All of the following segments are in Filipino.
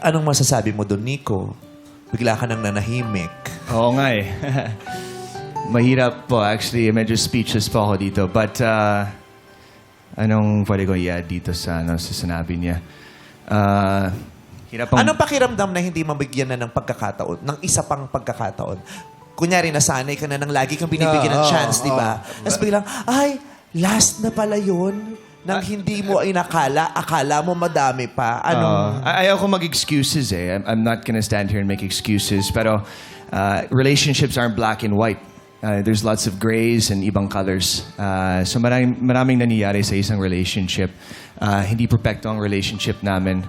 Anong masasabi mo doon, Nico? Bigla ka nang nanahimik. Oo nga eh. Mahirap po. Actually, medyo speechless po ako dito. But, anong pwede ko i-add dito sa sinabi niya? Hirap ang... Anong pakiramdam na hindi mabigyan na ng pagkakataon, ng isa pang pagkakataon? Kunyari, nasanay ka na ng lagi kang binibigyan ng chance, di ba? Tapos biglang, ay, last na pala yun. Nang hindi mo inakala, akala mo madami pa. Anong... Ayaw ko mag-excuses eh. I'm not gonna stand here and make excuses. Pero relationships aren't black and white. There's lots of grays and ibang colors. So maraming nangyayari sa isang relationship. Hindi perfecto ang relationship namin.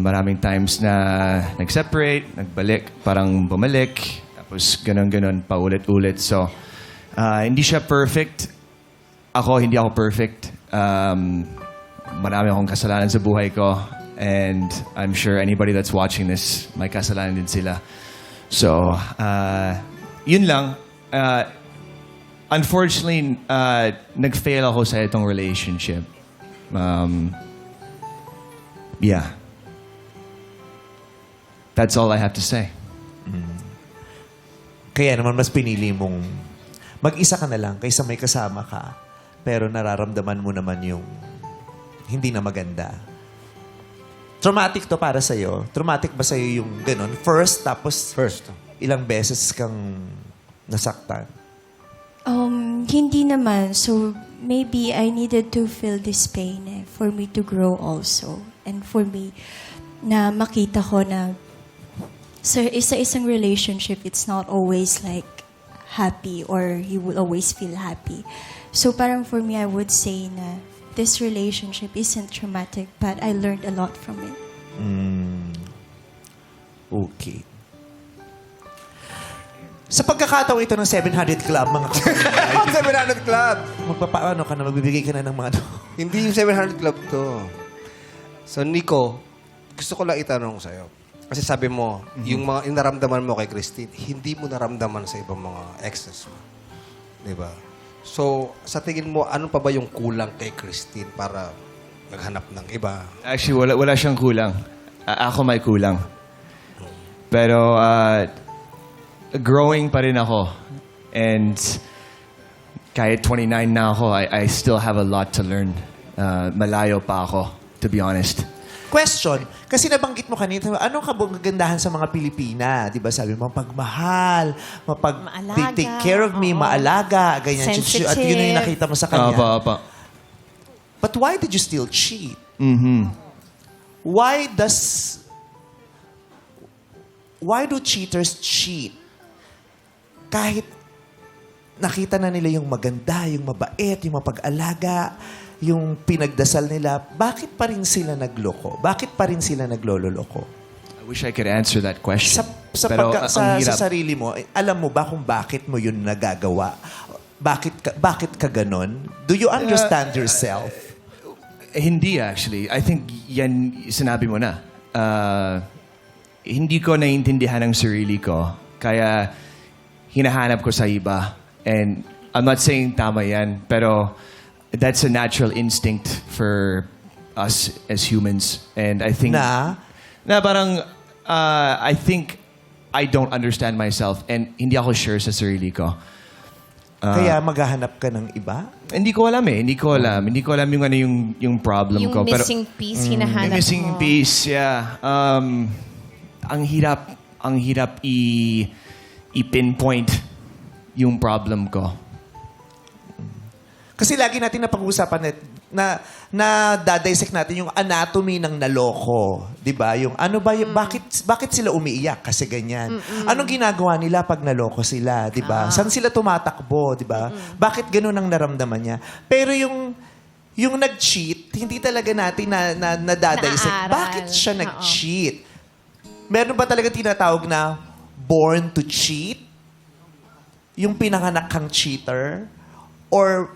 Maraming times na nag-separate, nagbalik, parang bumalik. Tapos ganun-ganun, paulit-ulit. So hindi siya perfect. Hindi ako perfect. Marami akong kasalanan sa buhay ko. And I'm sure anybody that's watching this, may kasalanan din sila. So, yun lang. Unfortunately, nag-fail ako sa itong relationship. Yeah. That's all I have to say. Kaya naman mas pinili mong mag-isa ka na lang kaysa may kasama ka. Pero nararamdaman mo naman yung hindi na maganda. Traumatic to para sa'yo? Traumatic ba sa'yo yung ganun? First, tapos ilang beses kang nasaktan? Hindi naman. So, maybe I needed to feel this pain for me to grow also. And for me, na makita ko na sa isang relationship, it's not always like happy or you will always feel happy. So parang for me, I would say na this relationship isn't traumatic, but I learned a lot from it. Okay. Sa pagkakataon ito ng 700 Club, mga kapatid, 700 Club! magpapaano ka na, magbibigay ka na ng mga... Hindi yung 700 Club to. So, Nico, gusto ko lang itanong sa'yo. Kasi sabi mo, yung mga inaramdaman mo kay Christine, hindi mo naramdaman sa ibang mga exes mo. Diba? So, sa tingin mo, ano pa ba yung kulang kay Christine para maghanap ng iba? Actually, wala siyang kulang. Ako may kulang. Pero, growing pa rin ako. And kahit 29 na ako, I still have a lot to learn. Malayo pa ako, to be honest. Question, kasi nabanggit mo kanina, anong kagandahan sa mga Pilipina? Di ba sabi mo, pagmahal, they take care of me, maalaga, ganyan. Sensitive. At yun yung nakita mo sa kanya. Apa. But why did you still cheat? Why do cheaters cheat? Kahit nakita na nila yung maganda, yung mabait, yung mapag-alaga, yung pinagdasal nila, bakit pa rin sila nagloko? Bakit pa rin sila naglololoko? I wish I could answer that question. Sa sarili mo, alam mo ba kung bakit mo yun nagagawa? Bakit ka ganon? Do you understand yourself? Hindi actually. I think yan sinabi mo na. Hindi ko naiintindihan ang sarili ko. Kaya hinahanap ko sa iba. And I'm not saying tama yan, pero that's a natural instinct for us as humans. And I think... Na parang, I think I don't understand myself and hindi ako sure sa sarili ko. kaya maghahanap ka ng iba? Hindi ko alam eh. Hindi ko alam yung ano yung problem Yung ko. missing piece, hinahanap Yung missing mo. piece, yeah. Ang hirap i-pinpoint yung problem ko. Kasi lagi natin napag-uusapan na dadissect natin yung anatomy ng naloko. 'Di ba? Yung ano ba yung, bakit sila umiiyak kasi ganyan? Anong ginagawa nila pag naloko sila, 'di ba? Saan sila tumatakbo, 'di ba? Bakit ganoon ang naramdaman niya? Pero yung nag-cheat, hindi talaga natin na dadissect. Naaral. Bakit siya Oo. nag-cheat? Meron ba talaga tinatawag na born to cheat? Yung pinanganak kang cheater? Or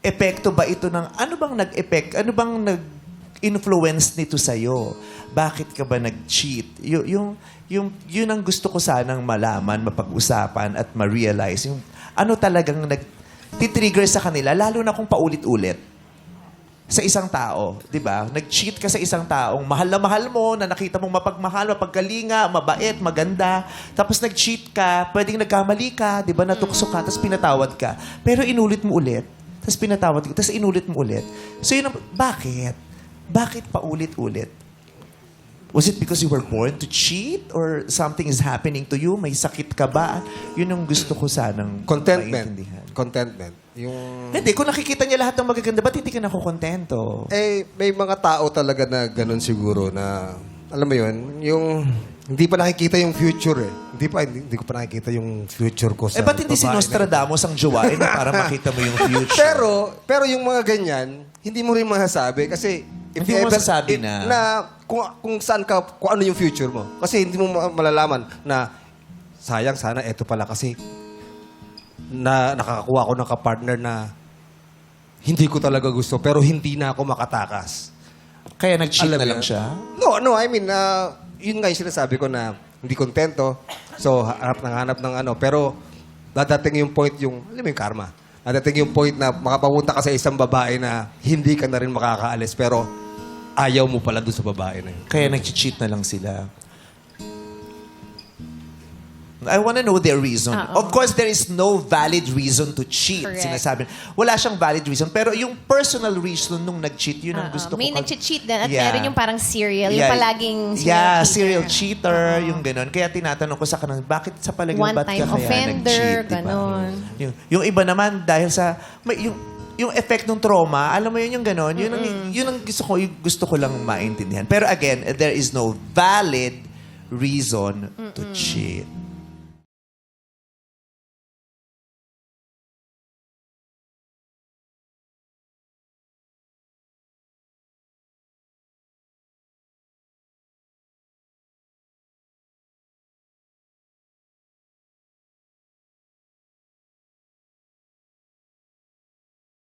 epekto ba ito ng, ano bang nag-effect? Ano bang nag-influence nito sa'yo? Bakit ka ba nag-cheat? Yun ang gusto ko sanang malaman, mapag-usapan at ma-realize. Yung ano talagang nag-titrigger sa kanila, lalo na kung paulit-ulit. sa isang tao, di ba? Nag-cheat ka sa isang taong mahal na mahal mo, na nakita mong mapagmahal, mapagkalinga, mabait, maganda. Tapos nag-cheat ka, pwedeng nagkamali ka, di ba? Natukso ka, tapos pinatawad ka. Pero inulit mo ulit, tapos pinatawad ka, tapos inulit mo ulit. So yun, bakit? Bakit paulit-ulit? Was it because you were born to cheat? Or something is happening to you? May sakit ka ba? Yun ang gusto ko sanang maintindihan. Contentment. Yung... Hindi, kung nakikita niya lahat ng magaganda, ba't hindi ka nakukontento? May mga tao talaga na ganun siguro na, alam mo yun, yung hindi pa nakikita yung future eh. Hindi ko pa nakikita yung future ko sa Ba't hindi si babae na- Nostradamus ang jowain para makita mo yung future? Pero yung mga ganyan, hindi mo rin masasabi kasi Hindi mo masasabi na- kung saan ka, kung ano yung future mo. Kasi hindi mo malalaman na sayang sana eto pala kasi na nakakakuha ko ng kapartner na hindi ko talaga gusto pero hindi na ako makatakas. Kaya nag-cheat Alam na mo lang yun? siya? No, I mean, yun nga yung sinasabi ko na hindi kontento. So, hanap ng ano. Pero, dadating yung point yung, alam mo yung karma. Dadating yung point na makapapunta ka sa isang babae na hindi ka na rin makakaalis. Pero, ayaw mo pala doon sa babae na yun. Kaya nag-cheat na lang sila. I wanna know their reason. Of course, there is no valid reason to cheat. Correct. Sinasabi. Wala siyang valid reason. Pero yung personal reason nung nag-cheat, yun ang gusto ko. May nag-cheat din at Yeah. meron yung parang serial. Yung Yeah. palaging Yeah, cheater. serial cheater, yung gano'n. Kaya tinatanong ko sa kanila, bakit sa palagay mo, ba't ka One-time kaya offender, nag-cheat? Diba? ganon. Yung iba naman, dahil sa, yung effect ng trauma, alam mo yun yung gano'n, yun ang gusto ko lang maintindihan. Pero again, there is no valid reason to cheat.